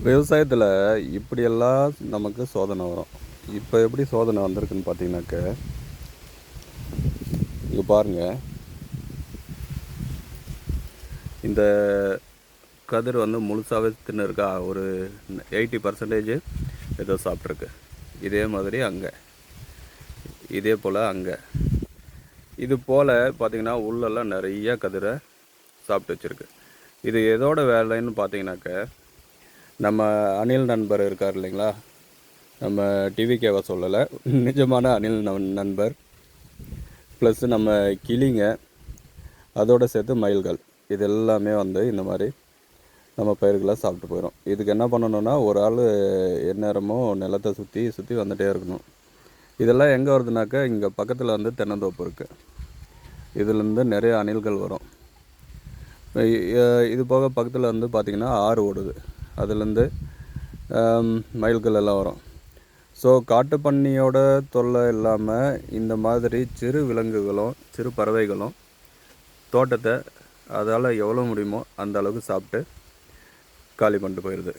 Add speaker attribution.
Speaker 1: விவசாயத்தில் இப்படியெல்லாம் நமக்கு சோதனை வரும். இப்போ எப்படி சோதனை வந்திருக்குன்னு பார்த்தீங்கன்னாக்க, இங்கே பாருங்கள், இந்த கதிர் வந்து முழுசாகவே தின்னு இருக்கா, ஒரு 80% ஏதோ சாப்பிட்ருக்கு. இதே மாதிரி அங்கே, இதே போல் அங்கே, இது போல் பார்த்திங்கன்னா உள்ளெல்லாம் நிறைய கதிரை சாப்பிட்டு வச்சுருக்கு. இது எதோட வேலைன்னு பார்த்தீங்கன்னாக்க, நம்ம அணில் நண்பர் இருக்கார் இல்லைங்களா, நம்ம டிவிகேவை சொல்லலை, நிஜமான அணில் நண்பர் ப்ளஸ் நம்ம கிளிங்க, அதோடு சேர்த்து மயில்கள், இது எல்லாமே வந்து இந்த மாதிரி நம்ம பயிர்களை சாப்பிட்டு போயிடும். இதுக்கு என்ன பண்ணணுன்னா, ஒரு ஆள் எந்நேரமும் நிலத்தை சுற்றி வந்துகிட்டே இருக்கணும். இதெல்லாம் எங்கே வருதுனாக்கா, இங்கே பக்கத்தில் வந்து தென்னந்தோப்பு இருக்குது. இதுலேருந்து நிறைய அணில்கள் வரும். இது போக பக்கத்தில் வந்து பார்த்திங்கன்னா ஆறு ஓடுது, அதுலேருந்து மயில்கள் எல்லாம் வரும். ஸோ காட்டுப்பன்னியோட தொல்லை இல்லாமல் இந்த மாதிரி சிறு விலங்குகளும் சிறு பறவைகளும் தோட்டத்தை அதால் எவ்வளோ முடியுமோ அந்த அளவுக்கு சாப்பிட்டு காலி பண்ணிட்டு போயிடுது.